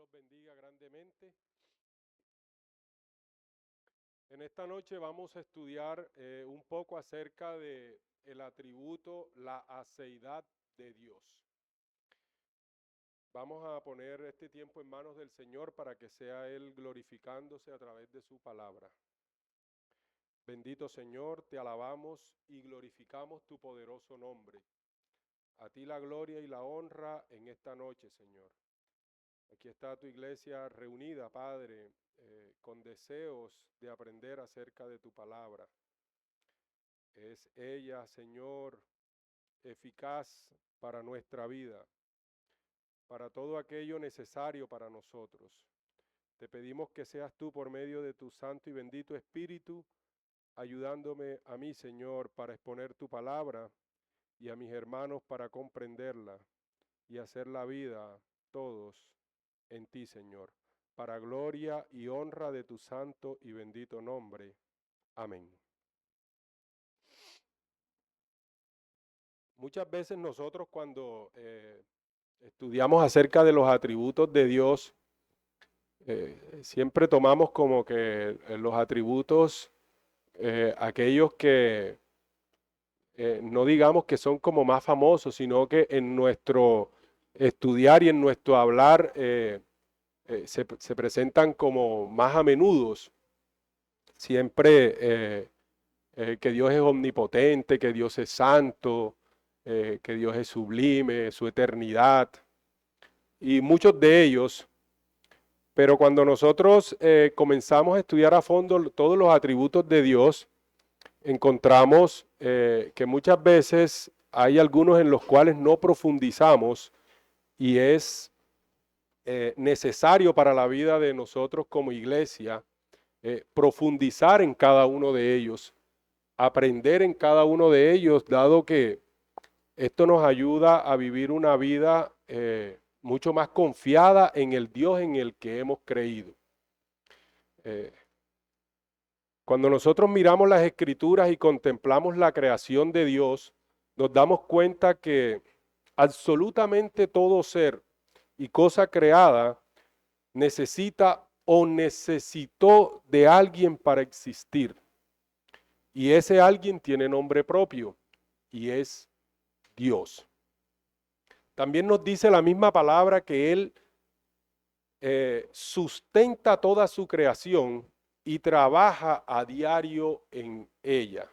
los bendiga grandemente. En esta noche vamos a estudiar un poco acerca de el atributo, la aceidad de Dios. Vamos a poner este tiempo en manos del Señor para que sea Él glorificándose a través de su palabra. Bendito Señor, te alabamos y glorificamos tu poderoso nombre. A ti la gloria y la honra en esta noche, Señor. Aquí está tu iglesia reunida, Padre, con deseos de aprender acerca de tu palabra. Es ella, Señor, eficaz para nuestra vida, para todo aquello necesario para nosotros. Te pedimos que seas tú por medio de tu santo y bendito Espíritu, ayudándome a mí, Señor, para exponer tu palabra y a mis hermanos para comprenderla y hacer la vida todos en ti, Señor, para gloria y honra de tu santo y bendito nombre. Amén. Muchas veces nosotros cuando estudiamos acerca de los atributos de Dios, siempre tomamos como que los atributos, aquellos que no digamos que son como más famosos, sino que en nuestro estudiar y en nuestro hablar se presentan como más a menudos. Siempre que Dios es omnipotente, que Dios es santo, que Dios es sublime, su eternidad, y muchos de ellos. Pero cuando nosotros comenzamos a estudiar a fondo todos los atributos de Dios, encontramos que muchas veces hay algunos en los cuales no profundizamos y es necesario para la vida de nosotros como iglesia profundizar en cada uno de ellos, aprender en cada uno de ellos, dado que esto nos ayuda a vivir una vida mucho más confiada en el Dios en el que hemos creído. Cuando nosotros miramos las Escrituras y contemplamos la creación de Dios, nos damos cuenta que absolutamente todo ser y cosa creada necesita o necesitó de alguien para existir. Y ese alguien tiene nombre propio y es Dios. También nos dice la misma palabra que Él sustenta toda su creación y trabaja a diario en ella.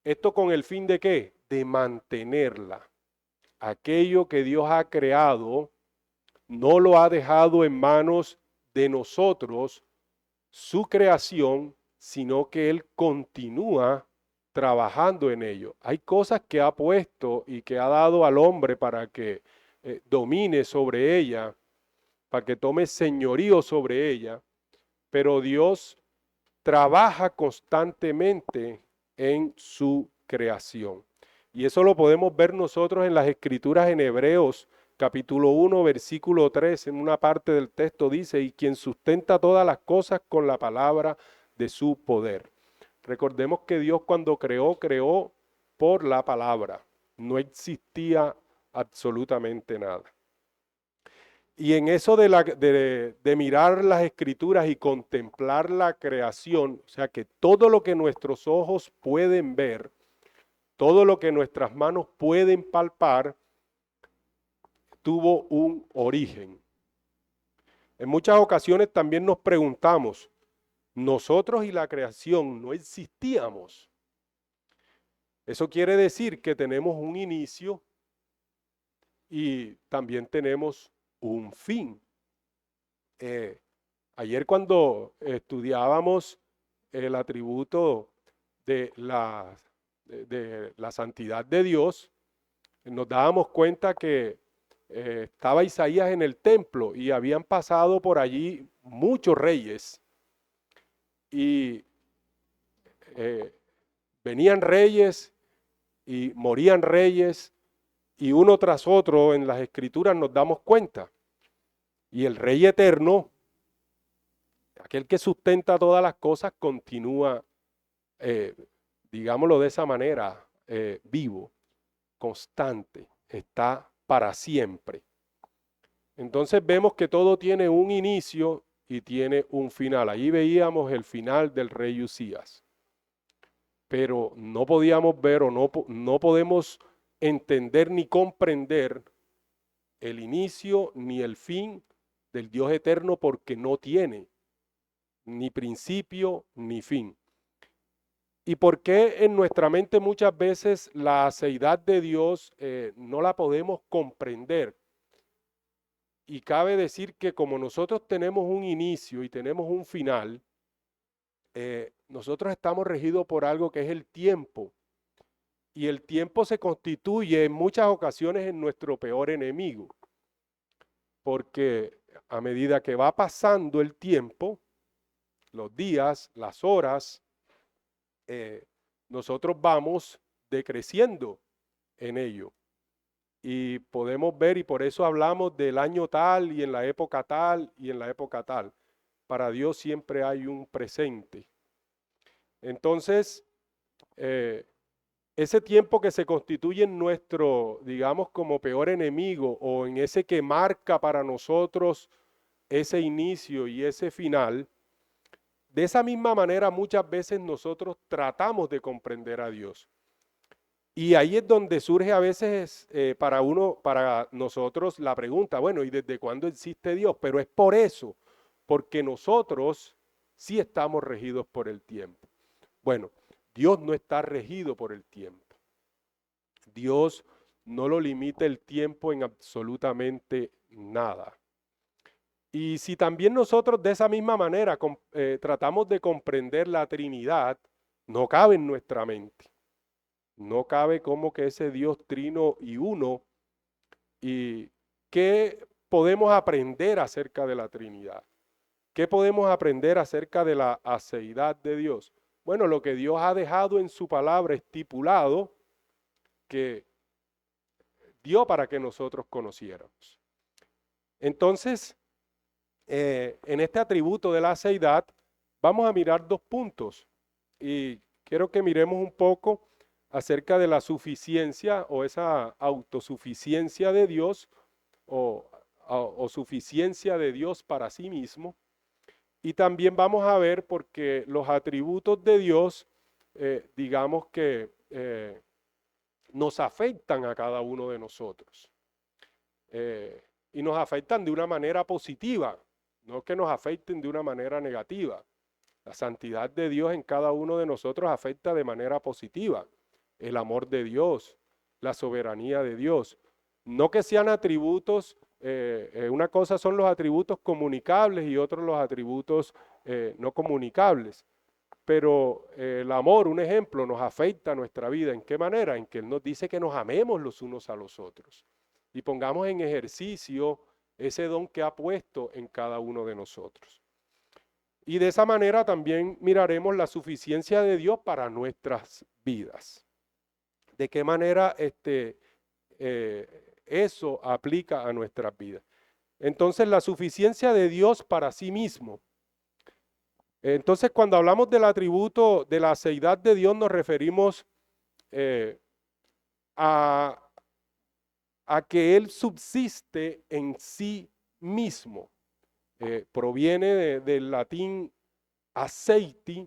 ¿Esto con el fin de qué? De mantenerla. Aquello que Dios ha creado no lo ha dejado en manos de nosotros, su creación, sino que Él continúa trabajando en ello. Hay cosas que ha puesto y que ha dado al hombre para que domine sobre ella, para que tome señorío sobre ella, pero Dios trabaja constantemente en su creación. Y eso lo podemos ver nosotros en las Escrituras en Hebreos, capítulo 1, versículo 3, en una parte del texto dice, y quien sustenta todas las cosas con la palabra de su poder. Recordemos que Dios cuando creó, creó por la palabra. No existía absolutamente nada. Y en eso de mirar las Escrituras y contemplar la creación, o sea que todo lo que nuestros ojos pueden ver, todo lo que nuestras manos pueden palpar, tuvo un origen. En muchas ocasiones también nos preguntamos, nosotros y la creación no existíamos. Eso quiere decir que tenemos un inicio y también tenemos un fin. Ayer cuando estudiábamos el atributo de la santidad de Dios, nos dábamos cuenta que estaba Isaías en el templo y habían pasado por allí muchos reyes y venían reyes y morían reyes y uno tras otro en las Escrituras nos damos cuenta. Y el Rey eterno, aquel que sustenta todas las cosas, continúa, digámoslo de esa manera, vivo, constante, está para siempre. Entonces vemos que todo tiene un inicio y tiene un final. Ahí veíamos el final del rey Usías. Pero no podíamos ver o no podemos entender ni comprender el inicio ni el fin del Dios eterno porque no tiene ni principio ni fin. ¿Y por qué en nuestra mente muchas veces la aceidad de Dios no la podemos comprender? Y cabe decir que como nosotros tenemos un inicio y tenemos un final, nosotros estamos regidos por algo que es el tiempo. Y el tiempo se constituye en muchas ocasiones en nuestro peor enemigo. Porque a medida que va pasando el tiempo, los días, las horas, nosotros vamos decreciendo en ello. Y podemos ver, y por eso hablamos del año tal y en la época tal y en la época tal. Para Dios siempre hay un presente. Entonces, ese tiempo que se constituye en nuestro, digamos, como peor enemigo o en ese que marca para nosotros ese inicio y ese final, de esa misma manera muchas veces nosotros tratamos de comprender a Dios. Y ahí es donde surge a veces para nosotros la pregunta, bueno, ¿y desde cuándo existe Dios? Pero es por eso, porque nosotros sí estamos regidos por el tiempo. Bueno, Dios no está regido por el tiempo. Dios no lo limita el tiempo en absolutamente nada. Y si también nosotros de esa misma manera tratamos de comprender la Trinidad, no cabe en nuestra mente. No cabe como que ese Dios trino y uno. ¿Y qué podemos aprender acerca de la Trinidad? ¿Qué podemos aprender acerca de la aceidad de Dios? Bueno, lo que Dios ha dejado en su palabra estipulado que dio para que nosotros conociéramos. Entonces, en este atributo de la aceidad, vamos a mirar dos puntos y quiero que miremos un poco acerca de la suficiencia o esa autosuficiencia de Dios o suficiencia de Dios para sí mismo. Y también vamos a ver porque los atributos de Dios, digamos que nos afectan a cada uno de nosotros. Y nos afectan de una manera positiva, no que nos afecten de una manera negativa. La santidad de Dios en cada uno de nosotros afecta de manera positiva. El amor de Dios, la soberanía de Dios. No que sean atributos, una cosa son los atributos comunicables y otros los atributos no comunicables. Pero el amor, un ejemplo, nos afecta a nuestra vida. ¿En qué manera? En que Él nos dice que nos amemos los unos a los otros y pongamos en ejercicio ese don que ha puesto en cada uno de nosotros. Y de esa manera también miraremos la suficiencia de Dios para nuestras vidas. De qué manera eso aplica a nuestras vidas. Entonces, la suficiencia de Dios para sí mismo. Entonces, cuando hablamos del atributo de la aceidad de Dios, nos referimos a que Él subsiste en sí mismo. Proviene del latín aceiti,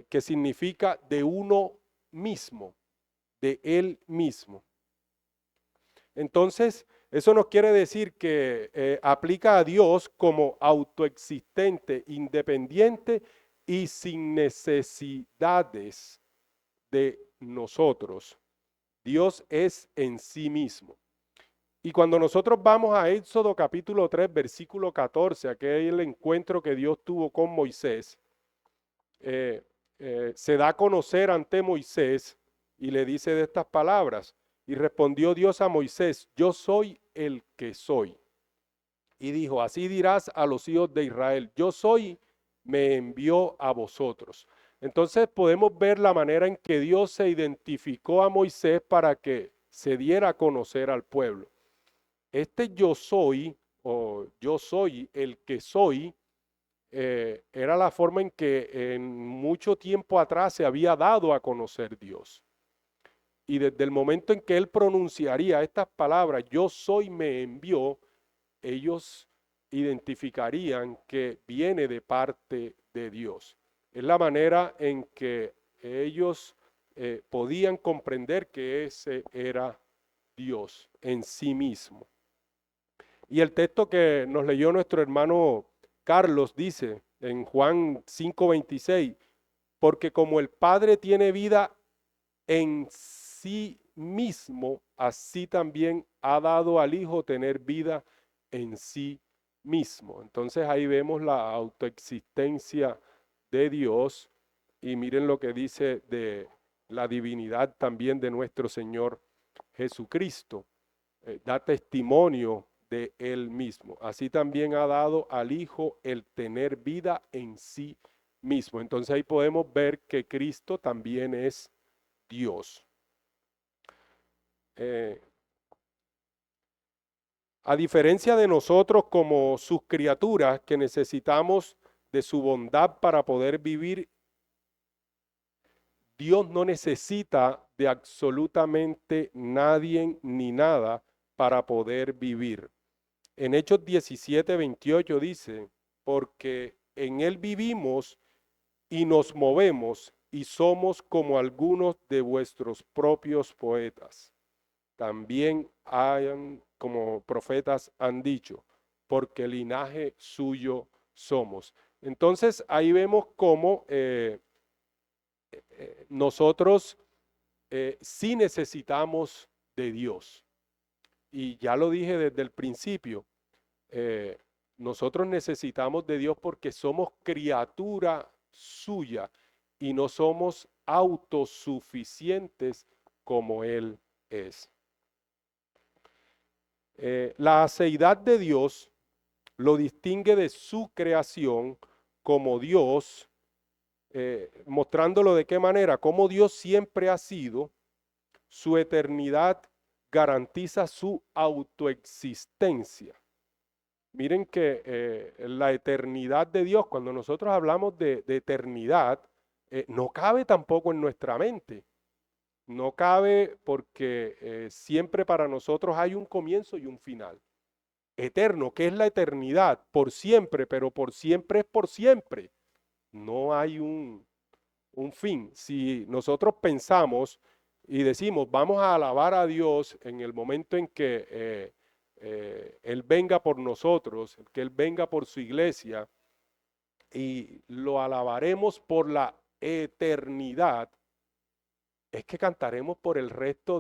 que significa de uno mismo, de Él mismo. Entonces, eso nos quiere decir que aplica a Dios como autoexistente, independiente y sin necesidades de nosotros. Dios es en sí mismo. Y cuando nosotros vamos a Éxodo capítulo 3, versículo 14, aquel encuentro que Dios tuvo con Moisés, se da a conocer ante Moisés y le dice de estas palabras, y respondió Dios a Moisés, yo soy el que soy. Y dijo, así dirás a los hijos de Israel, yo soy, me envió a vosotros. Entonces podemos ver la manera en que Dios se identificó a Moisés para que se diera a conocer al pueblo. Este yo soy, o yo soy el que soy, era la forma en que en mucho tiempo atrás se había dado a conocer Dios. Y desde el momento en que él pronunciaría estas palabras, yo soy, me envió, ellos identificarían que viene de parte de Dios. Es la manera en que ellos podían comprender que ese era Dios en sí mismo. Y el texto que nos leyó nuestro hermano Carlos dice en Juan 5:26, porque como el Padre tiene vida en sí mismo, así también ha dado al Hijo tener vida en sí mismo. Entonces ahí vemos la autoexistencia de Dios y miren lo que dice de la divinidad también de nuestro Señor Jesucristo. Da testimonio de Él mismo. Así también ha dado al Hijo el tener vida en sí mismo. Entonces ahí podemos ver que Cristo también es Dios. A diferencia de nosotros como sus criaturas que necesitamos de su bondad para poder vivir, Dios no necesita de absolutamente nadie ni nada para poder vivir. En Hechos 17:28 dice, porque en Él vivimos y nos movemos y somos como algunos de vuestros propios poetas. También hayan, como profetas han dicho, porque linaje suyo somos. Entonces ahí vemos cómo nosotros sí necesitamos de Dios. Y ya lo dije desde el principio, eh, nosotros necesitamos de Dios porque somos criatura suya y no somos autosuficientes como Él es. La aceidad de Dios lo distingue de su creación como Dios, mostrándolo de qué manera, como Dios siempre ha sido, su eternidad garantiza su autoexistencia. Miren que la eternidad de Dios, cuando nosotros hablamos de eternidad, no cabe tampoco en nuestra mente. No cabe porque siempre para nosotros hay un comienzo y un final. Eterno, ¿qué es la eternidad? Por siempre, pero por siempre es por siempre. No hay un fin. Si nosotros pensamos y decimos, vamos a alabar a Dios en el momento en que Él venga por nosotros, que Él venga por su iglesia, y lo alabaremos por la eternidad, es que cantaremos por el resto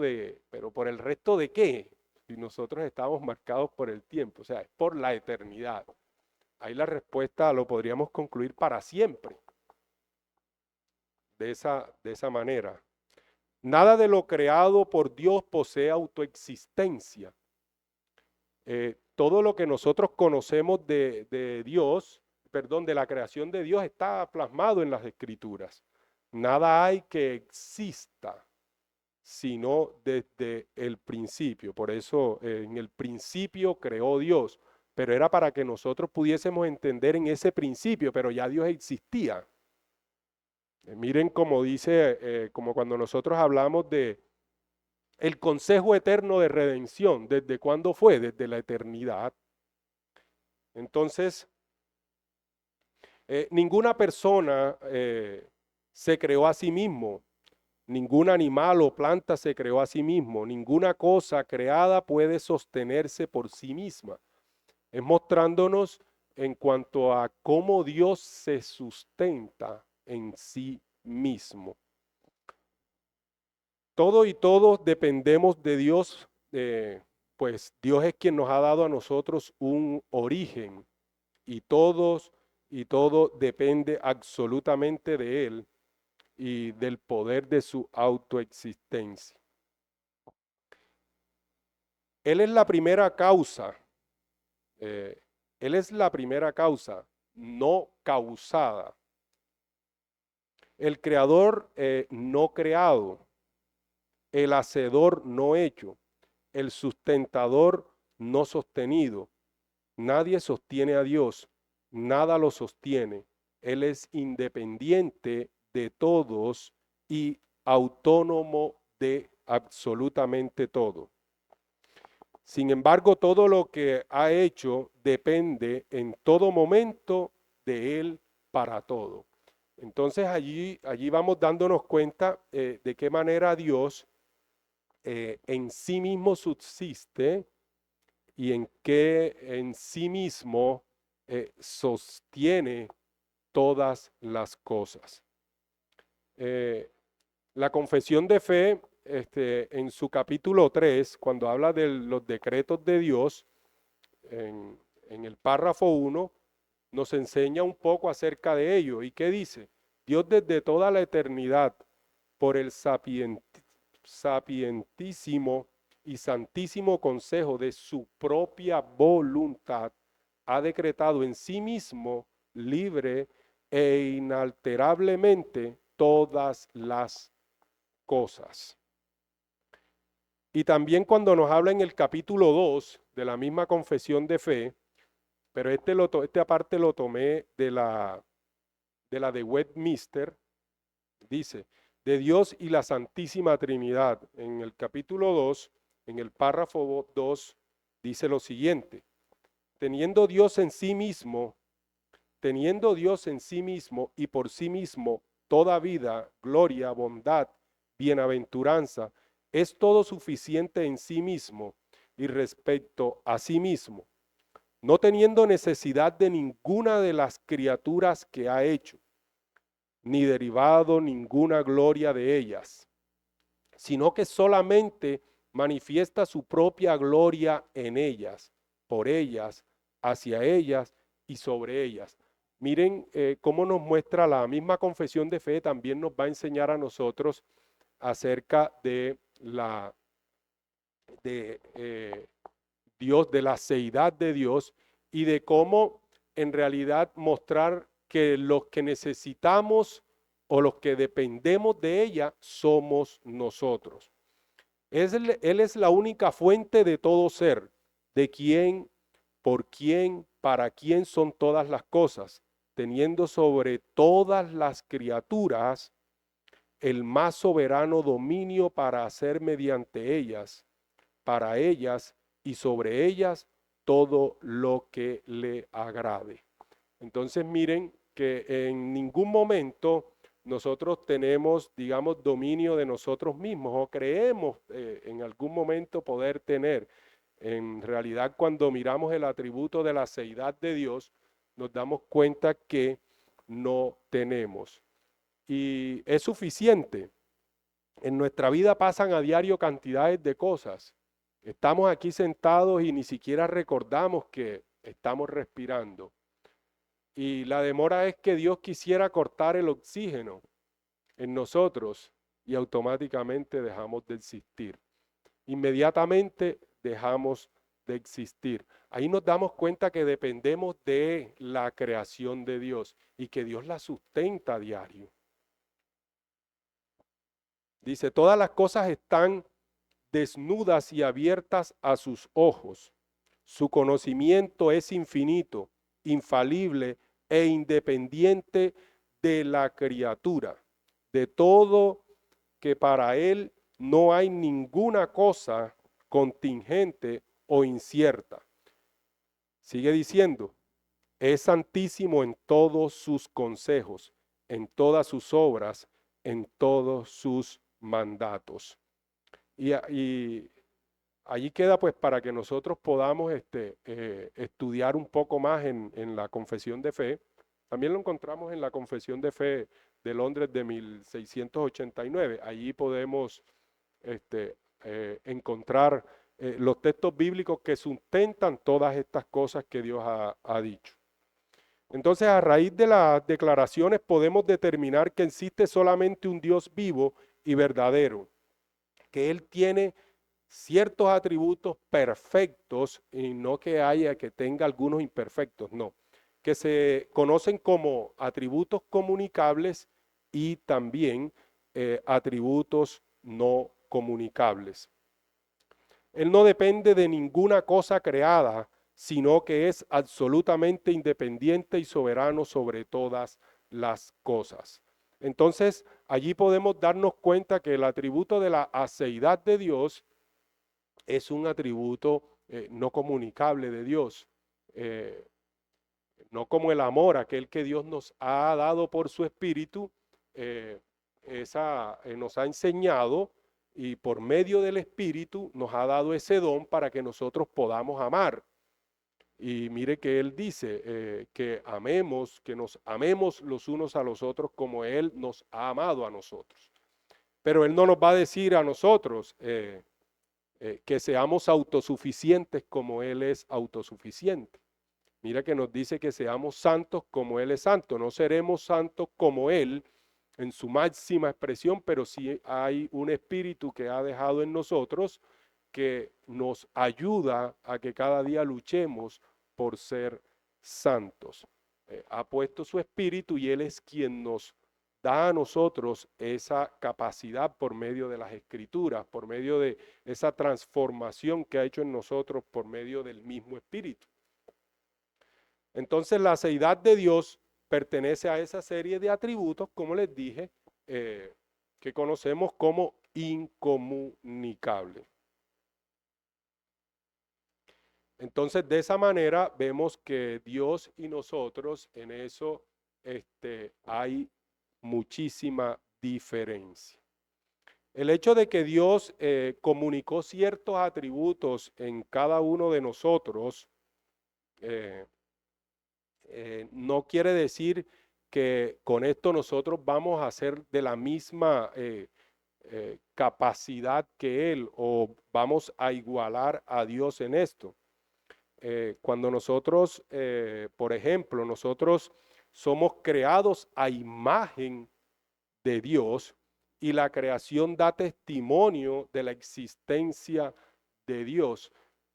pero ¿por el resto de qué? Si nosotros estamos marcados por el tiempo, o sea, es por la eternidad. Ahí la respuesta lo podríamos concluir para siempre, de esa manera. Nada de lo creado por Dios posee autoexistencia. Todo lo que nosotros conocemos de Dios, perdón, de la creación de Dios está plasmado en las Escrituras. Nada hay que exista, sino desde el principio. Por eso en el principio creó Dios, pero era para que nosotros pudiésemos entender en ese principio, pero ya Dios existía. Miren como dice, como cuando nosotros hablamos de el consejo eterno de redención, ¿desde cuándo fue? Desde la eternidad. Entonces, ninguna persona se creó a sí mismo, ningún animal o planta se creó a sí mismo, ninguna cosa creada puede sostenerse por sí misma. Es mostrándonos en cuanto a cómo Dios se sustenta en sí mismo. Todo y todos dependemos de Dios, pues Dios es quien nos ha dado a nosotros un origen y todo depende absolutamente de Él y del poder de su autoexistencia. Él es la primera causa, eh, Él es la primera causa, no causada. El creador no creado, el hacedor no hecho, el sustentador no sostenido. Nadie sostiene a Dios, nada lo sostiene. Él es independiente de todos y autónomo de absolutamente todo. Sin embargo, todo lo que ha hecho depende en todo momento de Él para todo. Entonces allí vamos dándonos cuenta de qué manera Dios en sí mismo subsiste y en qué en sí mismo sostiene todas las cosas. La confesión de fe, en su capítulo 3, cuando habla de los decretos de Dios, en el párrafo 1, nos enseña un poco acerca de ello. ¿Y qué dice? Dios desde toda la eternidad, por el sapientísimo y santísimo consejo de su propia voluntad, ha decretado en sí mismo, libre e inalterablemente, todas las cosas. Y también cuando nos habla en el capítulo 2 de la misma confesión de fe, pero esta parte lo tomé de Westminster, dice, de Dios y la Santísima Trinidad. En el capítulo 2, en el párrafo 2, dice lo siguiente, teniendo Dios en sí mismo y por sí mismo toda vida, gloria, bondad, bienaventuranza, es todo suficiente en sí mismo y respecto a sí mismo, no teniendo necesidad de ninguna de las criaturas que ha hecho, ni derivado ninguna gloria de ellas, sino que solamente manifiesta su propia gloria en ellas, por ellas, hacia ellas y sobre ellas. Miren cómo nos muestra la misma confesión de fe, también nos va a enseñar a nosotros acerca de de Dios, de la seidad de Dios y de cómo en realidad mostrar que los que necesitamos o los que dependemos de ella somos nosotros. Él es la única fuente de todo ser, de quién, por quién, para quién son todas las cosas, teniendo sobre todas las criaturas el más soberano dominio para hacer mediante ellas, para ellas y sobre ellas todo lo que le agrade. Entonces miren que en ningún momento nosotros tenemos, digamos, dominio de nosotros mismos o creemos en algún momento poder tener. En realidad, cuando miramos el atributo de la seidad de Dios, nos damos cuenta que no tenemos. Y es suficiente. En nuestra vida pasan a diario cantidades de cosas. Estamos aquí sentados y ni siquiera recordamos que estamos respirando. Y la demora es que Dios quisiera cortar el oxígeno en nosotros y automáticamente dejamos de existir. Inmediatamente dejamos de existir. Ahí nos damos cuenta que dependemos de la creación de Dios y que Dios la sustenta a diario. Dice, todas las cosas están desnudas y abiertas a sus ojos. Su conocimiento es infinito, infalible e independiente de la criatura, de todo que para él no hay ninguna cosa contingente o incierta. Sigue diciendo, es santísimo en todos sus consejos, en todas sus obras, en todos sus mandatos. Y allí queda pues para que nosotros podamos estudiar un poco más en la confesión de fe. También lo encontramos en la confesión de fe de Londres de 1689. Allí podemos encontrar los textos bíblicos que sustentan todas estas cosas que Dios ha dicho. Entonces, a raíz de las declaraciones podemos determinar que existe solamente un Dios vivo y verdadero, que Él tiene ciertos atributos perfectos y no que tenga algunos imperfectos, no, que se conocen como atributos comunicables y también atributos no comunicables. Él no depende de ninguna cosa creada, sino que es absolutamente independiente y soberano sobre todas las cosas. Entonces, allí podemos darnos cuenta que el atributo de la aceidad de Dios es un atributo no comunicable de Dios. No como el amor, aquel que Dios nos ha dado por su Espíritu, nos ha enseñado y por medio del Espíritu nos ha dado ese don para que nosotros podamos amar. Y mire que Él dice que amemos, que nos amemos los unos a los otros como Él nos ha amado a nosotros. Pero Él no nos va a decir a nosotros que seamos autosuficientes como Él es autosuficiente. Mira que nos dice que seamos santos como Él es santo. No seremos santos como Él en su máxima expresión, pero sí hay un espíritu que ha dejado en nosotros que nos ayuda a que cada día luchemos por ser santos. Ha puesto su espíritu y Él es quien nos da a nosotros esa capacidad por medio de las escrituras, por medio de esa transformación que ha hecho en nosotros por medio del mismo espíritu. Entonces la seidad de Dios pertenece a esa serie de atributos, como les dije, que conocemos como incomunicable. Entonces de esa manera vemos que Dios y nosotros en eso hay muchísima diferencia. El hecho de que Dios comunicó ciertos atributos en cada uno de nosotros, no quiere decir que con esto nosotros vamos a ser de la misma capacidad que Él o vamos a igualar a Dios en esto. Cuando nosotros, por ejemplo, nosotros somos creados a imagen de Dios y la creación da testimonio de la existencia de Dios.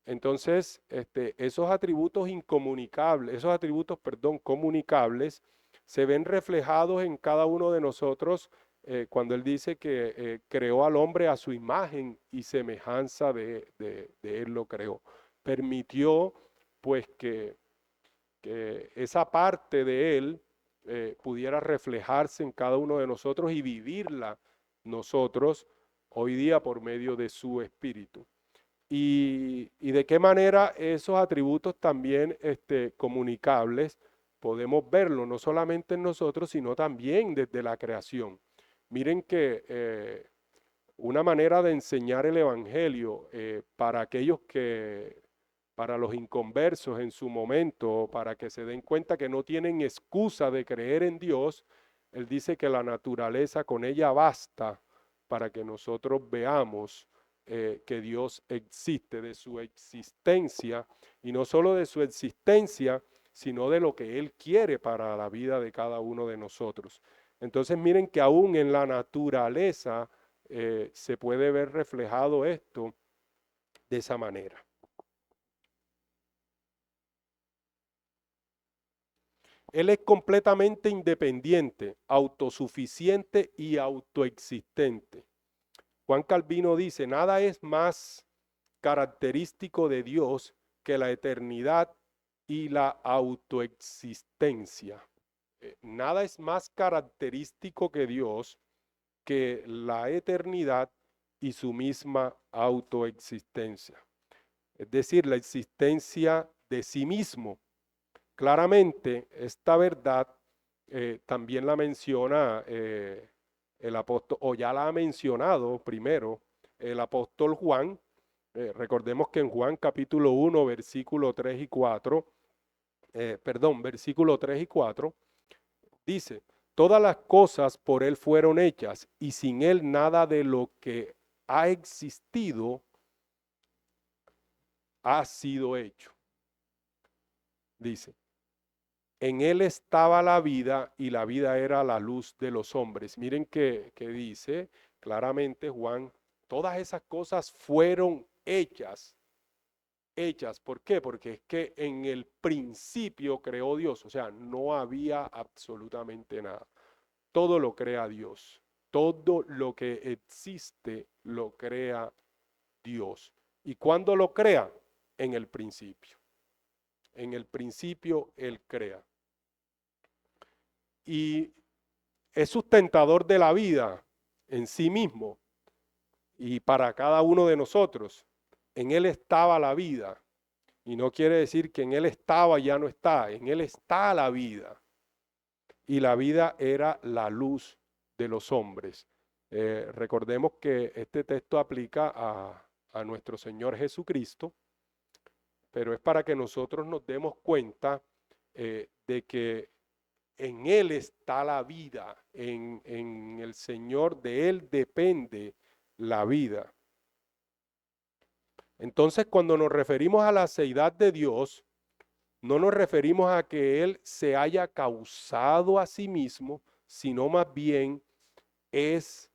Entonces, esos atributos incomunicables, comunicables, se ven reflejados en cada uno de nosotros cuando Él dice que creó al hombre a su imagen y semejanza de Él lo creó. Permitió, pues, que esa parte de Él pudiera reflejarse en cada uno de nosotros y vivirla nosotros hoy día por medio de su Espíritu. Y de qué manera esos atributos también comunicables podemos verlo, no solamente en nosotros, sino también desde la creación. Miren que una manera de enseñar el Evangelio para aquellos para los inconversos en su momento, para que se den cuenta que no tienen excusa de creer en Dios, Él dice que la naturaleza con ella basta para que nosotros veamos que Dios existe, de su existencia, y no solo de su existencia, sino de lo que Él quiere para la vida de cada uno de nosotros. Entonces miren que aún en la naturaleza se puede ver reflejado esto de esa manera. Él es completamente independiente, autosuficiente y autoexistente. Juan Calvino dice, nada es más característico de Dios que la eternidad y la autoexistencia. Nada es más característico que Dios que la eternidad y su misma autoexistencia. Es decir, la existencia de sí mismo. Claramente, esta verdad también la menciona el apóstol, o ya la ha mencionado primero el apóstol Juan. Recordemos que en Juan capítulo 1, versículo 3 y 4, versículo 3 y 4, dice, todas las cosas por Él fueron hechas y sin Él nada de lo que ha existido ha sido hecho. Dice, en Él estaba la vida y la vida era la luz de los hombres. Miren que dice claramente Juan, todas esas cosas fueron hechas. ¿Por qué? Porque es que en el principio creó Dios, o sea, no había absolutamente nada. Todo lo crea Dios. Todo lo que existe lo crea Dios. ¿Y cuándo lo crea? En el principio. En el principio Él crea. Y es sustentador de la vida en sí mismo y para cada uno de nosotros. en Él estaba la vida. Y no quiere decir que en Él estaba y ya no está. En Él está la vida. Y la vida era la luz de los hombres. Recordemos que este texto aplica a nuestro Señor Jesucristo, pero es para que nosotros nos demos cuenta de que en Él está la vida, en el Señor, de Él depende la vida. Entonces, cuando nos referimos a la seidad de Dios, no nos referimos a que Él se haya causado a sí mismo, sino más bien es,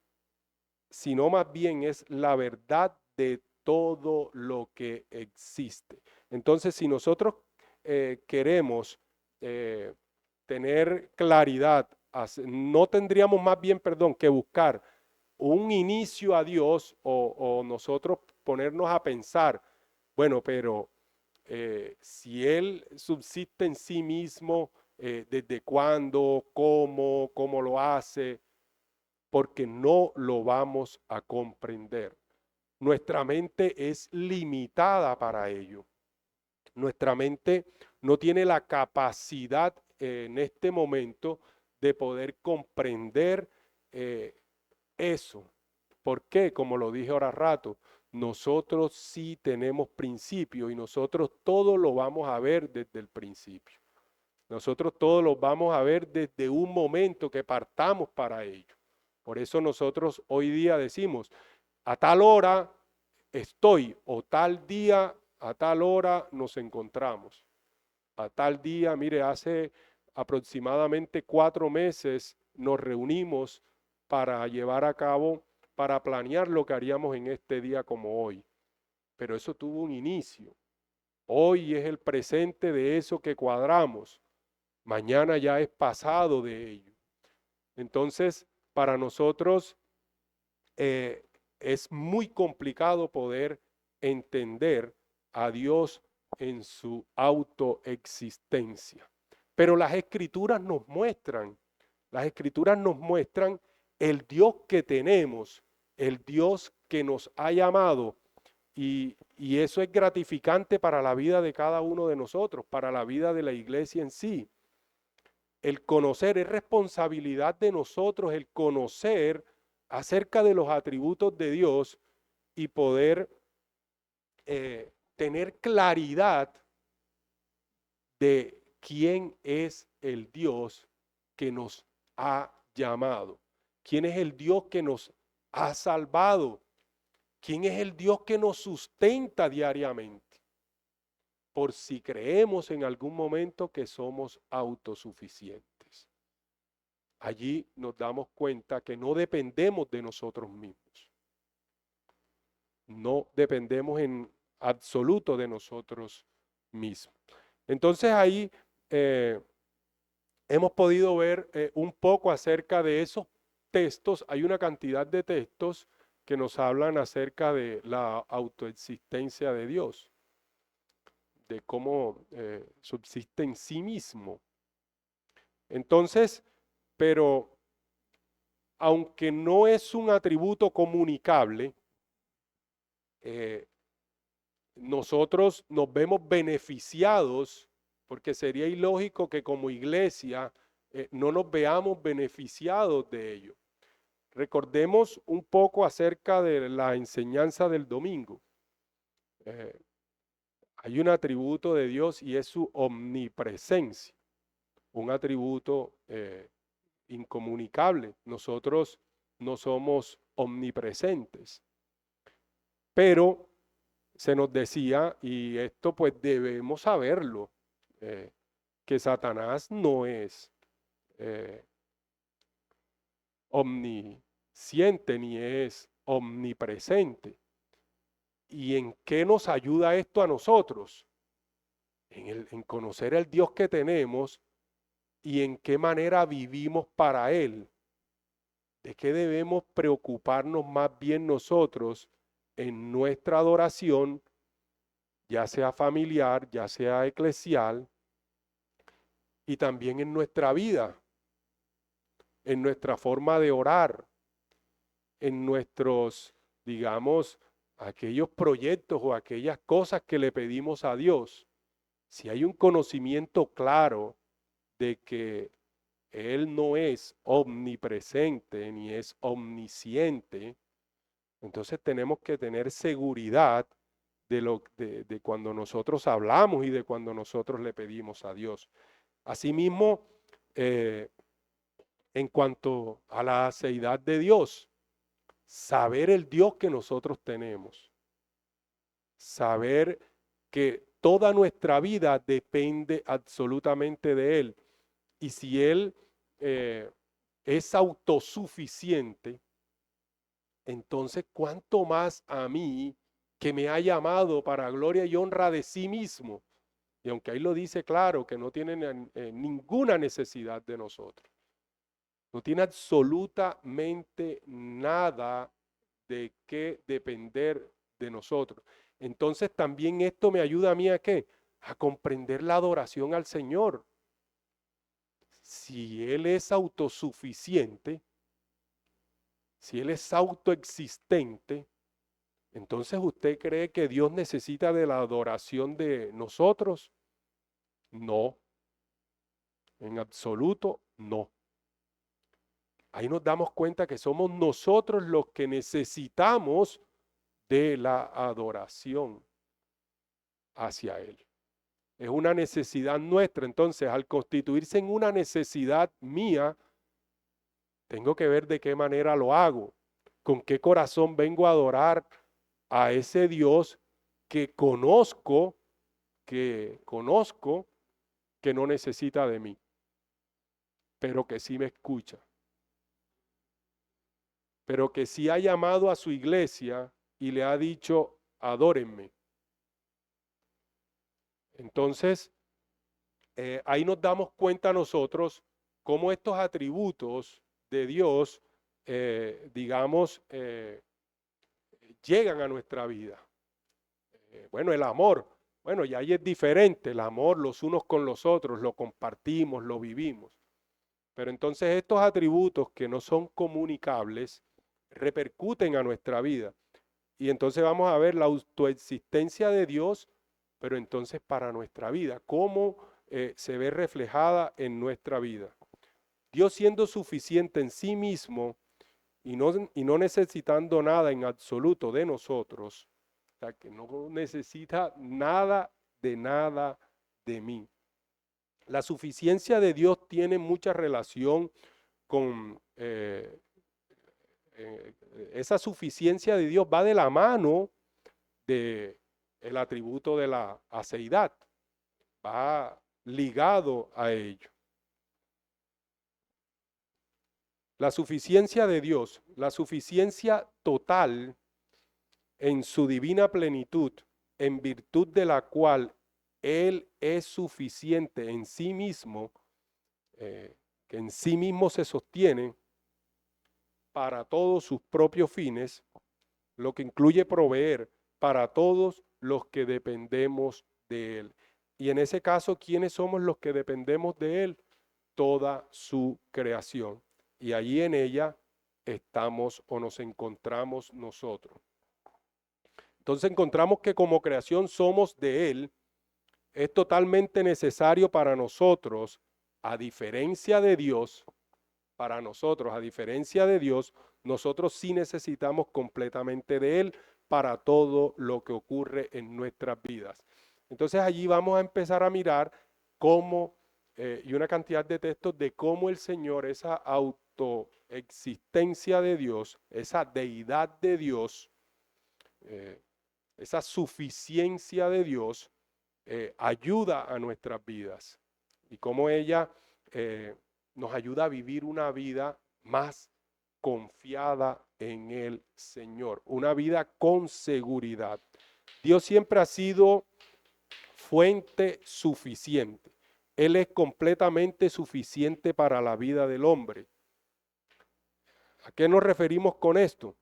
la verdad de todo lo que existe. Entonces, si nosotros queremos tener claridad, no tendríamos más bien, perdón, que buscar un inicio a Dios o nosotros ponernos a pensar, bueno, pero si Él subsiste en sí mismo, ¿desde cuándo, cómo lo hace? Porque no lo vamos a comprender. Nuestra mente es limitada para ello. Nuestra mente no tiene la capacidad en este momento de poder comprender eso. ¿Por qué? Como lo dije ahora rato, nosotros sí tenemos principio y nosotros todo lo vamos a ver desde el principio. Nosotros todo lo vamos a ver desde un momento que partamos para ello. Por eso nosotros hoy día decimos, a tal hora estoy o tal día, a tal hora nos encontramos. A tal día, mire, hace aproximadamente 4 meses nos reunimos para llevar a cabo, para planear lo que haríamos en este día como hoy. Pero eso tuvo un inicio. Hoy es el presente de eso que cuadramos. Mañana ya es pasado de ello. Entonces, para nosotros es muy complicado poder entender a Dios en su autoexistencia. Pero las escrituras nos muestran el Dios que tenemos, el Dios que nos ha llamado y eso es gratificante para la vida de cada uno de nosotros, para la vida de la iglesia en sí. El conocer es responsabilidad de nosotros, el conocer acerca de los atributos de Dios y poder tener claridad de quién es el Dios que nos ha llamado, quién es el Dios que nos ha salvado, quién es el Dios que nos sustenta diariamente, por si creemos en algún momento que somos autosuficientes. Allí nos damos cuenta que no dependemos de nosotros mismos. No dependemos en absoluto de nosotros mismos. Entonces ahí hemos podido ver un poco acerca de esos textos. Hay una cantidad de textos que nos hablan acerca de la autoexistencia de Dios, de cómo subsiste en sí mismo. Entonces, pero aunque no es un atributo comunicable, nosotros nos vemos beneficiados, porque sería ilógico que como iglesia no nos veamos beneficiados de ello. Recordemos un poco acerca de la enseñanza del domingo. Hay un atributo de Dios y es su omnipresencia, un atributo incomunicable. Nosotros no somos omnipresentes, pero se nos decía, y esto pues debemos saberlo, que Satanás no es omnisciente ni es omnipresente. ¿Y en qué nos ayuda esto a nosotros? En conocer el Dios que tenemos y en qué manera vivimos para Él. ¿De qué debemos preocuparnos más bien nosotros en nuestra adoración, ya sea familiar, ya sea eclesial, y también en nuestra vida, en nuestra forma de orar, en nuestros, digamos, aquellos proyectos o aquellas cosas que le pedimos a Dios, si hay un conocimiento claro de que Él no es omnipresente ni es omnisciente, entonces tenemos que tener seguridad de cuando nosotros hablamos y de cuando nosotros le pedimos a Dios. Asimismo, eh, en cuanto a la aceidad de Dios, saber el Dios que nosotros tenemos, saber que toda nuestra vida depende absolutamente de Él. Y si Él es autosuficiente, entonces cuánto más a mí que me ha llamado para gloria y honra de sí mismo. Y aunque ahí lo dice claro, que no tiene ninguna necesidad de nosotros. No tiene absolutamente nada de qué depender de nosotros. Entonces también esto me ayuda a mí a qué? A comprender la adoración al Señor. Si Él es autosuficiente, si Él es autoexistente, entonces ¿usted cree que Dios necesita de la adoración de nosotros? No, en absoluto no. Ahí nos damos cuenta que somos nosotros los que necesitamos de la adoración hacia Él. Es una necesidad nuestra. Entonces, al constituirse en una necesidad mía, tengo que ver de qué manera lo hago, con qué corazón vengo a adorar a ese Dios que conozco que no necesita de mí, pero que sí me escucha, pero que sí ha llamado a su iglesia y le ha dicho, adórenme. Entonces, ahí nos damos cuenta nosotros cómo estos atributos de Dios, digamos, llegan a nuestra vida. Bueno, el amor, bueno, y ahí es diferente, el amor los unos con los otros, lo compartimos, lo vivimos. Pero entonces estos atributos que no son comunicables repercuten a nuestra vida. Y entonces vamos a ver la autoexistencia de Dios, pero entonces para nuestra vida, cómo se ve reflejada en nuestra vida. Dios siendo suficiente en sí mismo y no necesitando nada en absoluto de nosotros, o sea, que no necesita nada de mí. La suficiencia de Dios tiene mucha relación con esa suficiencia de Dios, va de la mano de el atributo de la aceidad, va ligado a ello. La suficiencia de Dios, la suficiencia total en su divina plenitud, en virtud de la cual Él es suficiente en sí mismo, que en sí mismo se sostiene para todos sus propios fines, lo que incluye proveer para todos los que dependemos de Él. Y en ese caso, ¿quiénes somos los que dependemos de Él? Toda su creación. Y allí en ella estamos o nos encontramos nosotros. Entonces encontramos que como creación somos de Él. Es totalmente necesario para nosotros, a diferencia de Dios, para nosotros, a diferencia de Dios, nosotros sí necesitamos completamente de Él para todo lo que ocurre en nuestras vidas. Entonces allí vamos a empezar a mirar cómo, y una cantidad de textos de cómo el Señor, esa autoexistencia de Dios, esa deidad de Dios, eh, esa suficiencia de Dios, ayuda a nuestras vidas y cómo ella nos ayuda a vivir una vida más confiada en el Señor, una vida con seguridad. Dios siempre ha sido fuente suficiente. Él es completamente suficiente para la vida del hombre. ¿A qué nos referimos con esto?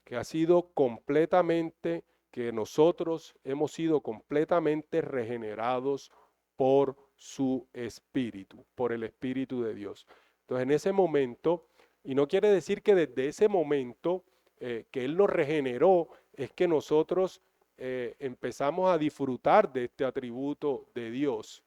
Que ha sido completamente, que nosotros hemos sido completamente regenerados por su espíritu, por el espíritu de Dios. Entonces en ese momento, y no quiere decir que desde ese momento que Él nos regeneró, es que nosotros empezamos a disfrutar de este atributo de Dios,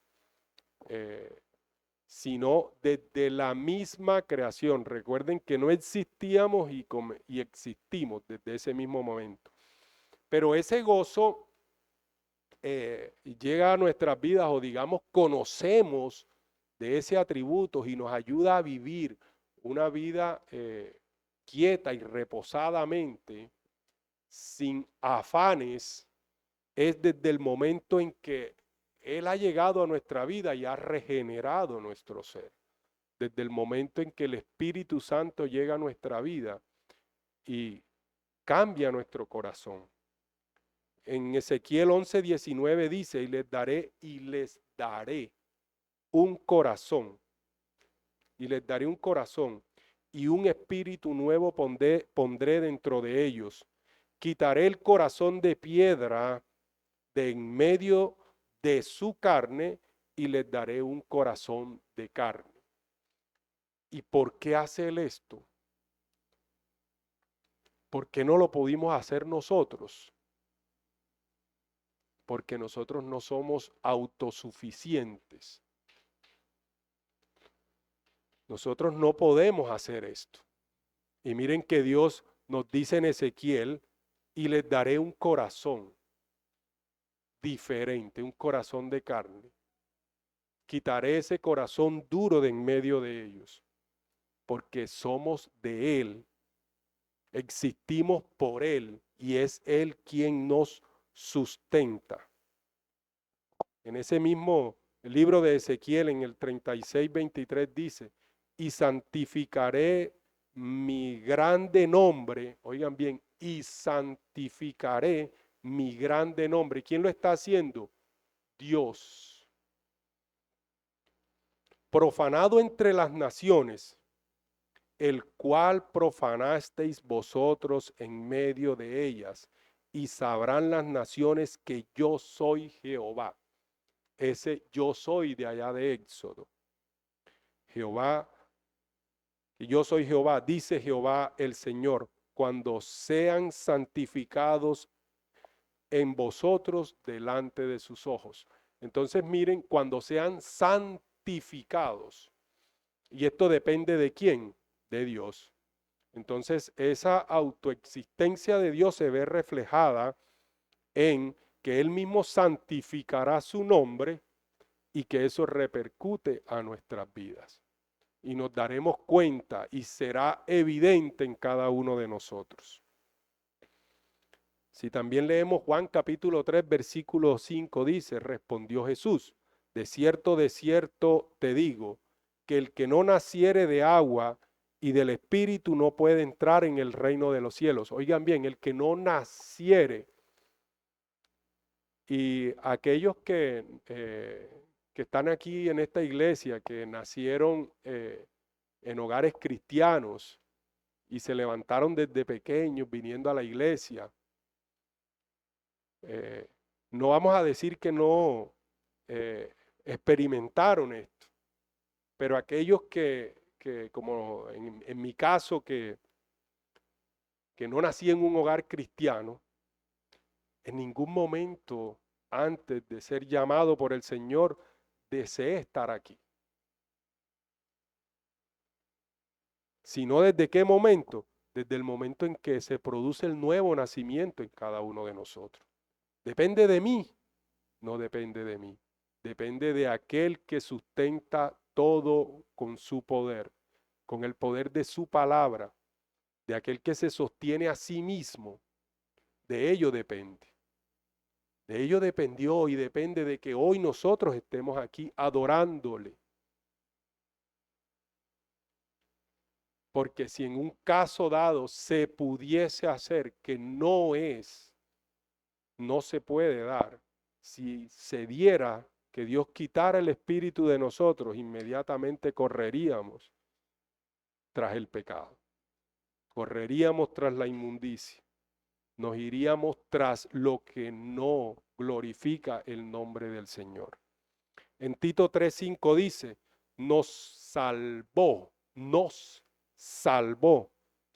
sino desde la misma creación. Recuerden que no existíamos y existimos desde ese mismo momento. Pero ese gozo llega a nuestras vidas, o digamos, conocemos de ese atributo y nos ayuda a vivir una vida quieta y reposadamente, sin afanes, es desde el momento en que Él ha llegado a nuestra vida y ha regenerado nuestro ser. Desde el momento en que el Espíritu Santo llega a nuestra vida y cambia nuestro corazón. En Ezequiel 11:19 dice, y les daré un corazón, y les daré un corazón, y un espíritu nuevo pondré dentro de ellos. Quitaré el corazón de piedra de en medio de su carne, y les daré un corazón de carne. ¿Y por qué hace Él esto? ¿Por qué no lo pudimos hacer nosotros? Porque nosotros no somos autosuficientes. Nosotros no podemos hacer esto. Y miren que Dios nos dice en Ezequiel, y les daré un corazón diferente, un corazón de carne. Quitaré ese corazón duro de en medio de ellos, porque somos de Él, existimos por Él, y es Él quien nos sustenta. En ese mismo libro de Ezequiel, en el 36:23 dice, y santificaré mi grande nombre, oigan bien, y santificaré mi grande nombre. ¿Quién lo está haciendo? Dios. Profanado entre las naciones, el cual profanasteis vosotros en medio de ellas, y sabrán las naciones que yo soy Jehová. Ese yo soy de allá de Éxodo. Jehová, que yo soy Jehová, dice Jehová el Señor, cuando sean santificados en vosotros delante de sus ojos. Entonces miren, cuando sean santificados, y esto depende de quién, de Dios. Entonces esa autoexistencia de Dios se ve reflejada en que Él mismo santificará su nombre, y que eso repercute a nuestras vidas. Y nos daremos cuenta y será evidente en cada uno de nosotros. Si también leemos Juan capítulo 3, versículo 5, dice, respondió Jesús, de cierto te digo, que el que no naciere de agua y del Espíritu no puede entrar en el reino de los cielos. Oigan bien, el que no naciere. Y aquellos que están aquí en esta iglesia, que nacieron en hogares cristianos y se levantaron desde pequeños viniendo a la iglesia, no vamos a decir que no experimentaron esto, pero aquellos que como en mi caso, que no nací en un hogar cristiano, en ningún momento antes de ser llamado por el Señor deseé estar aquí. Sino desde qué momento, desde el momento en que se produce el nuevo nacimiento en cada uno de nosotros. ¿Depende de mí? No depende de mí. Depende de aquel que sustenta todo con su poder, con el poder de su palabra, de aquel que se sostiene a sí mismo. De ello depende. De ello dependió y depende de que hoy nosotros estemos aquí adorándole. Porque si en un caso dado se pudiese hacer, que no se puede dar, si se diera que Dios quitara el espíritu de nosotros, inmediatamente correríamos tras el pecado, correríamos tras la inmundicia, nos iríamos tras lo que no glorifica el nombre del Señor. En Tito 3:5 dice, nos salvó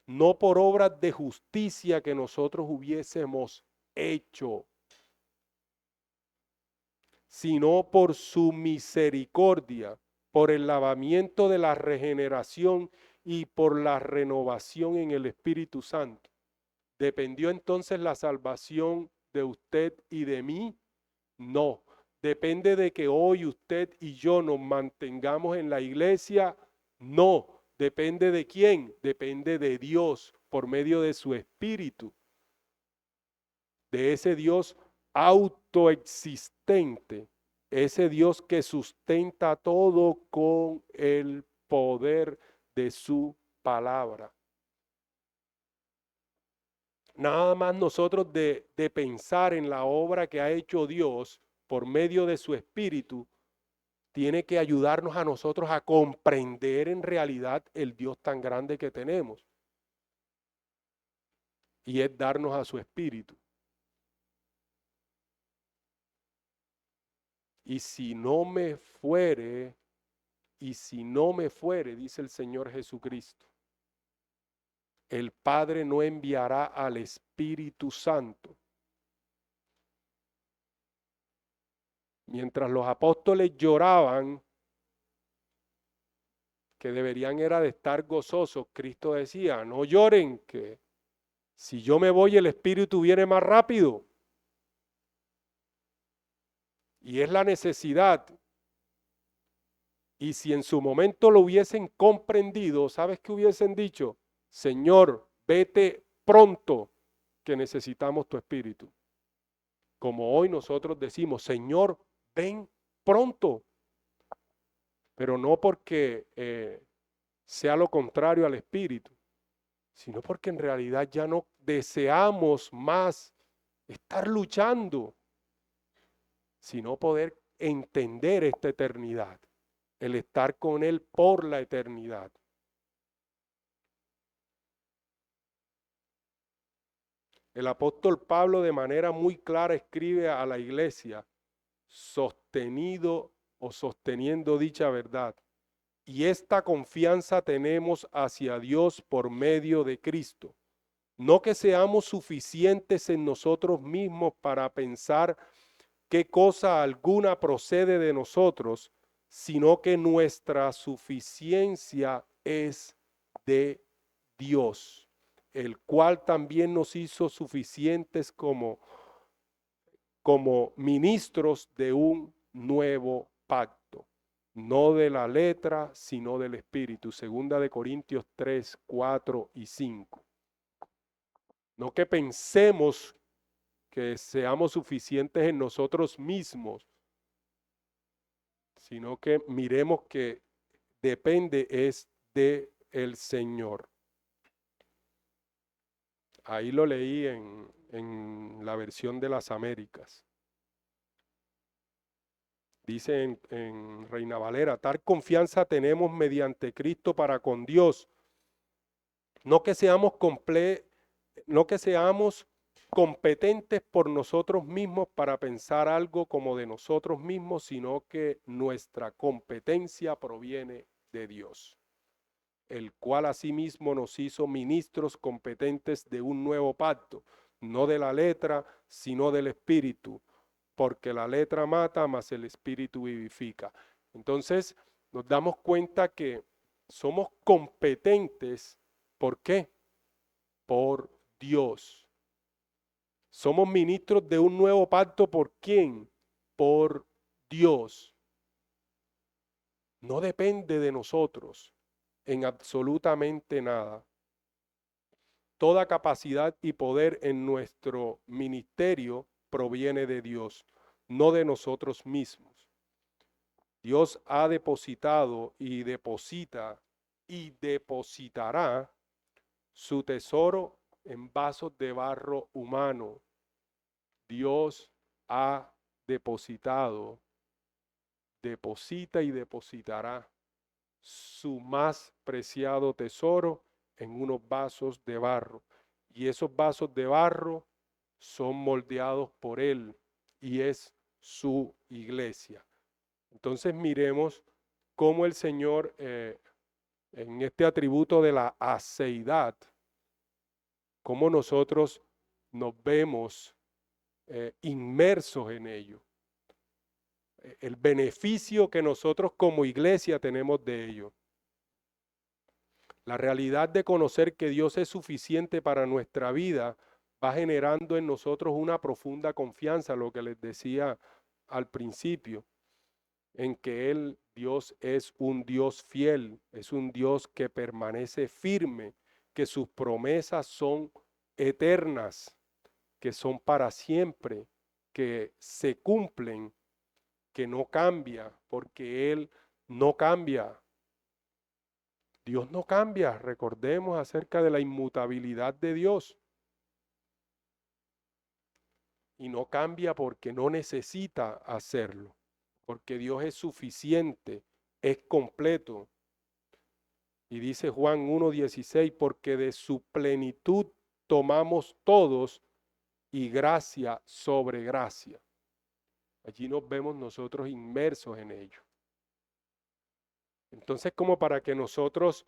no por obras de justicia que nosotros hubiésemos hecho, sino por su misericordia, por el lavamiento de la regeneración y por la renovación en el Espíritu Santo. ¿Dependió entonces la salvación de usted y de mí? No. ¿Depende de que hoy usted y yo nos mantengamos en la iglesia? No. ¿Depende de quién? Depende de Dios por medio de su Espíritu, de ese Dios autoexistente, ese Dios que sustenta todo con el poder de su palabra. Nada más nosotros de pensar en la obra que ha hecho Dios por medio de su Espíritu, tiene que ayudarnos a nosotros a comprender en realidad el Dios tan grande que tenemos. Y es darnos a su Espíritu. Y si no me fuere, dice el Señor Jesucristo, el Padre no enviará al Espíritu Santo. Mientras los apóstoles lloraban, que deberían era de estar gozosos, Cristo decía, no lloren, que si yo me voy el Espíritu viene más rápido. Y es la necesidad. Y si en su momento lo hubiesen comprendido, ¿sabes qué hubiesen dicho? Señor, vete pronto, que necesitamos tu Espíritu. Como hoy nosotros decimos, Señor, ven pronto. Pero no porque sea lo contrario al Espíritu, sino porque en realidad ya no deseamos más estar luchando, sino poder entender esta eternidad, el estar con Él por la eternidad. El apóstol Pablo de manera muy clara escribe a la iglesia, sostenido o sosteniendo dicha verdad. Y esta confianza tenemos hacia Dios por medio de Cristo. No que seamos suficientes en nosotros mismos para pensar qué cosa alguna procede de nosotros, sino que nuestra suficiencia es de Dios, el cual también nos hizo suficientes como ministros de un nuevo pacto, no de la letra, sino del Espíritu. Segunda de Corintios 3, 4 y 5. No que pensemos que seamos suficientes en nosotros mismos, sino que miremos que depende es de el Señor. Ahí lo leí en la versión de las Américas. Dice en Reina Valera, tal confianza tenemos mediante Cristo para con Dios. No que seamos competentes por nosotros mismos para pensar algo como de nosotros mismos, sino que nuestra competencia proviene de Dios, el cual asimismo nos hizo ministros competentes de un nuevo pacto, no de la letra, sino del Espíritu, porque la letra mata, mas el Espíritu vivifica. Entonces nos damos cuenta que somos competentes. ¿Por qué? Por Dios. Somos ministros de un nuevo pacto. ¿Por quién? Por Dios. No depende de nosotros en absolutamente nada. Toda capacidad y poder en nuestro ministerio proviene de Dios, no de nosotros mismos. Dios ha depositado y deposita y depositará su tesoro en vasos de barro humano. Dios ha depositado, deposita y depositará su más preciado tesoro en unos vasos de barro. Y esos vasos de barro son moldeados por Él y es su iglesia. Entonces miremos cómo el Señor en este atributo de la aceidad cómo nosotros nos vemos inmersos en ello, el beneficio que nosotros como iglesia tenemos de ello. La realidad de conocer que Dios es suficiente para nuestra vida va generando en nosotros una profunda confianza, lo que les decía al principio, en que Dios es un Dios fiel, es un Dios que permanece firme, que sus promesas son eternas, que son para siempre, que se cumplen, que no cambia, porque Él no cambia. Dios no cambia, recordemos acerca de la inmutabilidad de Dios. Y no cambia porque no necesita hacerlo, porque Dios es suficiente, es completo. Y dice Juan 1:16, porque de su plenitud tomamos todos y gracia sobre gracia. Allí nos vemos nosotros inmersos en ello. Entonces, como para que nosotros,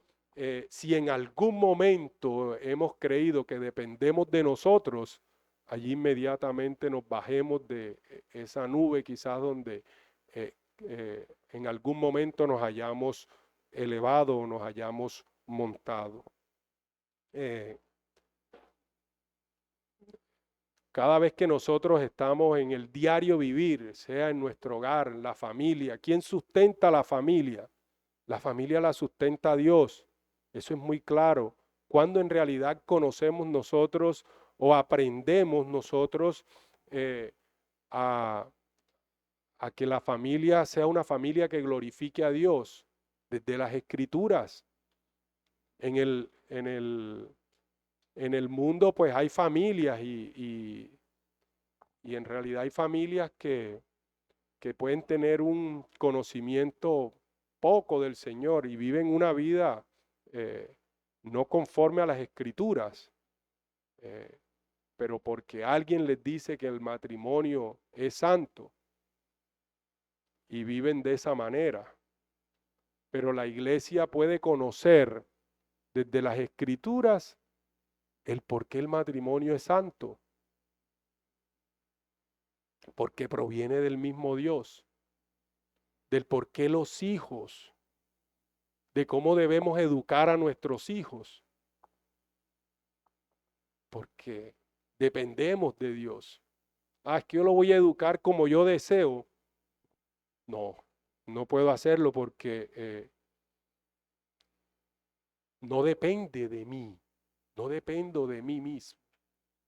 si en algún momento hemos creído que dependemos de nosotros, allí inmediatamente nos bajemos de esa nube quizás donde en algún momento nos hayamos elevado o nos hayamos montado. Cada vez que nosotros estamos en el diario vivir, sea en nuestro hogar, la familia, ¿quién sustenta la familia? La familia la sustenta Dios. Eso es muy claro. Cuando en realidad conocemos nosotros o aprendemos nosotros eh, a, a que la familia sea una familia que glorifique a Dios desde las Escrituras. En el mundo pues hay familias y en realidad hay familias que pueden tener un conocimiento poco del Señor y viven una vida no conforme a las Escrituras, eh, pero porque alguien les dice que el matrimonio es santo y viven de esa manera. Pero la iglesia puede conocer desde las Escrituras el por qué el matrimonio es santo, porque proviene del mismo Dios, del por qué los hijos, de cómo debemos educar a nuestros hijos, porque dependemos de Dios. Ah, es que yo lo voy a educar como yo deseo. No, no puedo hacerlo porque no depende de mí, no dependo de mí mismo.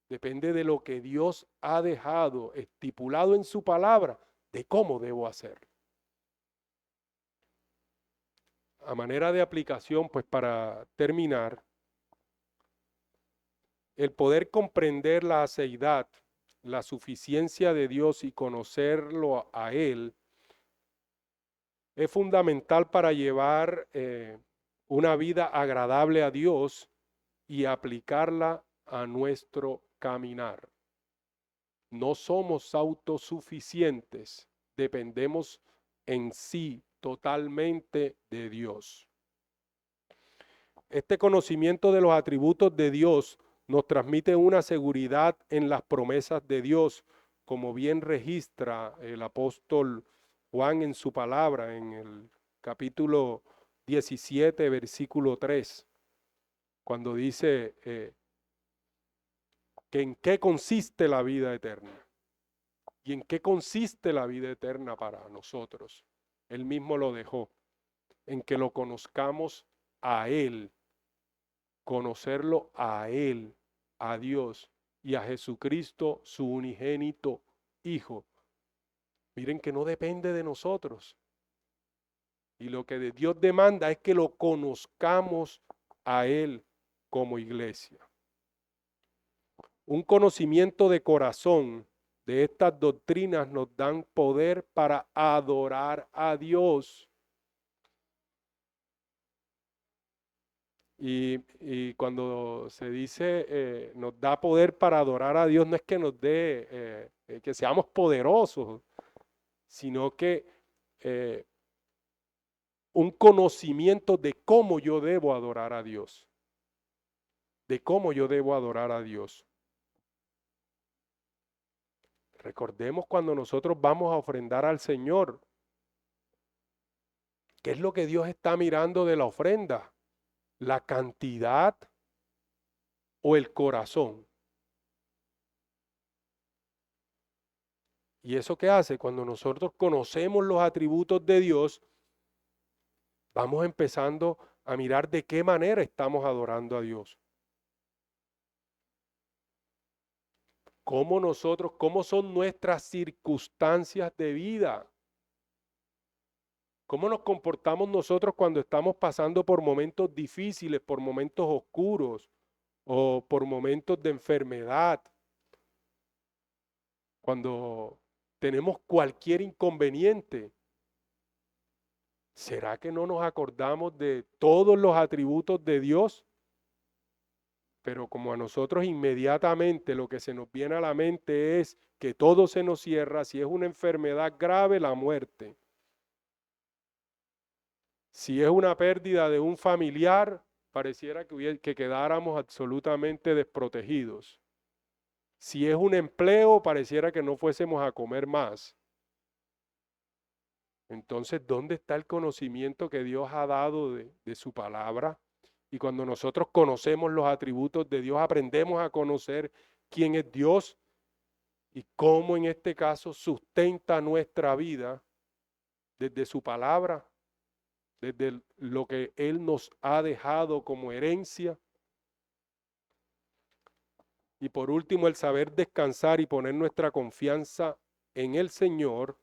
Depende de lo que Dios ha dejado estipulado en su palabra, de cómo debo hacerlo. A manera de aplicación, pues para terminar, el poder comprender la aceidad, la suficiencia de Dios y conocerlo a Él es fundamental para llevar una vida agradable a Dios y aplicarla a nuestro caminar. No somos autosuficientes, dependemos en sí totalmente de Dios. Este conocimiento de los atributos de Dios nos transmite una seguridad en las promesas de Dios, como bien registra el apóstol Juan en su palabra, en el capítulo 17, versículo 3, cuando dice que en qué consiste la vida eterna. ¿Y en qué consiste la vida eterna para nosotros? Él mismo lo dejó, en que lo conozcamos a Él, conocerlo a Él, a Dios y a Jesucristo, su unigénito Hijo. Miren que no depende de nosotros. Y lo que de Dios demanda es que lo conozcamos a Él como iglesia. Un conocimiento de corazón de estas doctrinas nos dan poder para adorar a Dios. Y cuando se dice nos da poder para adorar a Dios, no es que nos dé, que seamos poderosos, sino que un conocimiento de cómo yo debo adorar a Dios. de cómo yo debo adorar a Dios. Recordemos cuando nosotros vamos a ofrendar al Señor, ¿qué es lo que Dios está mirando de la ofrenda? ¿La cantidad o el corazón? ¿Y eso qué hace? Cuando nosotros conocemos los atributos de Dios, vamos empezando a mirar de qué manera estamos adorando a Dios. Cómo son nuestras circunstancias de vida. ¿Cómo nos comportamos nosotros cuando estamos pasando por momentos difíciles, por momentos oscuros o por momentos de enfermedad? Cuando tenemos cualquier inconveniente, ¿será que no nos acordamos de todos los atributos de Dios? Pero como a nosotros inmediatamente lo que se nos viene a la mente es que todo se nos cierra, si es una enfermedad grave, la muerte. Si es una pérdida de un familiar, pareciera que quedáramos absolutamente desprotegidos. Si es un empleo, pareciera que no fuésemos a comer más. Entonces, ¿dónde está el conocimiento que Dios ha dado de su palabra? Y cuando nosotros conocemos los atributos de Dios, aprendemos a conocer quién es Dios y cómo en este caso sustenta nuestra vida desde su palabra, desde lo que Él nos ha dejado como herencia. Y por último, el saber descansar y poner nuestra confianza en el Señor,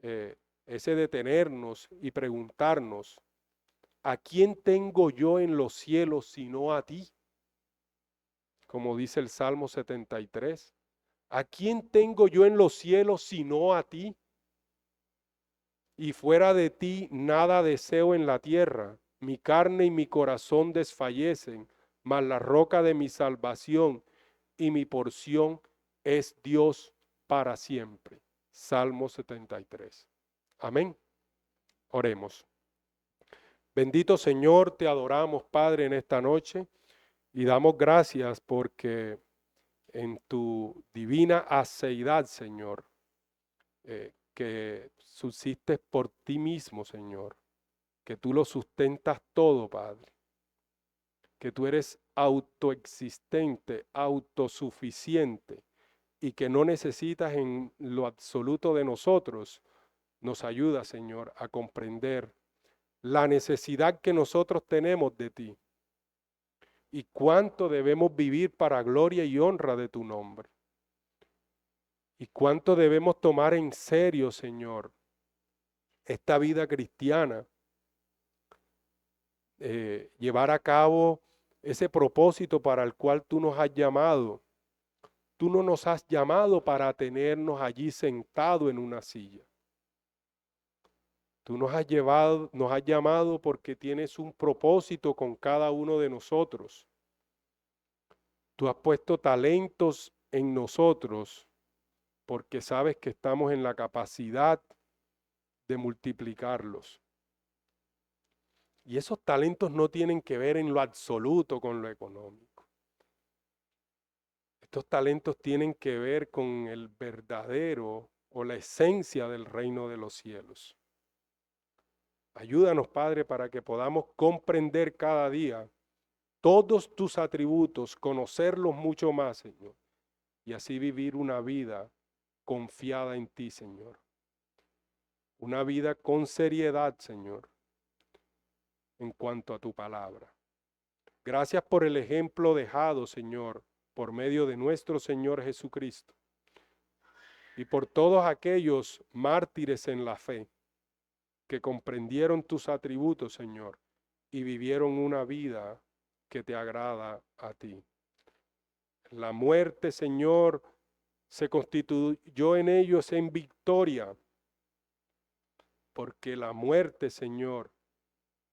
ese detenernos y preguntarnos, ¿a quién tengo yo en los cielos sino a ti? Como dice el Salmo 73. ¿A quién tengo yo en los cielos sino a ti? Y fuera de ti nada deseo en la tierra. Mi carne y mi corazón desfallecen, mas la roca de mi salvación y mi porción es Dios para siempre. Salmo 73. Amén. Oremos. Bendito Señor, te adoramos, Padre, en esta noche y damos gracias porque en tu divina aceidad, Señor, que subsistes por ti mismo, Señor, que tú lo sustentas todo, Padre, que tú eres autoexistente, autosuficiente y que no necesitas en lo absoluto de nosotros, nos ayuda, Señor, a comprender la necesidad que nosotros tenemos de ti y cuánto debemos vivir para gloria y honra de tu nombre. Y cuánto debemos tomar en serio, Señor, esta vida cristiana, llevar a cabo ese propósito para el cual tú nos has llamado. Tú no nos has llamado para tenernos allí sentado en una silla. Tú nos has llamado porque tienes un propósito con cada uno de nosotros. Tú has puesto talentos en nosotros porque sabes que estamos en la capacidad de multiplicarlos. Y esos talentos no tienen que ver en lo absoluto con lo económico. Estos talentos tienen que ver con el verdadero o la esencia del reino de los cielos. Ayúdanos, Padre, para que podamos comprender cada día todos tus atributos, conocerlos mucho más, Señor, y así vivir una vida confiada en ti, Señor. Una vida con seriedad, Señor, en cuanto a tu palabra. Gracias por el ejemplo dejado, Señor, por medio de nuestro Señor Jesucristo, y por todos aquellos mártires en la fe que comprendieron tus atributos, Señor, y vivieron una vida que te agrada a ti. La muerte, Señor, se constituyó en ellos en victoria, porque la muerte, Señor,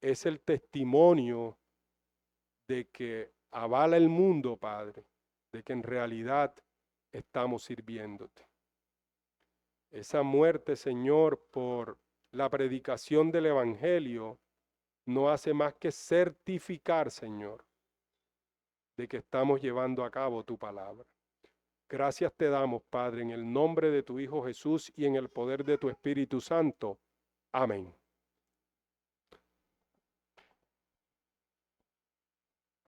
es el testimonio de que avala el mundo, Padre, de que en realidad estamos sirviéndote. Esa muerte, Señor, por la predicación del Evangelio, no hace más que certificar, Señor, de que estamos llevando a cabo tu palabra. Gracias te damos, Padre, en el nombre de tu Hijo Jesús y en el poder de tu Espíritu Santo. Amén.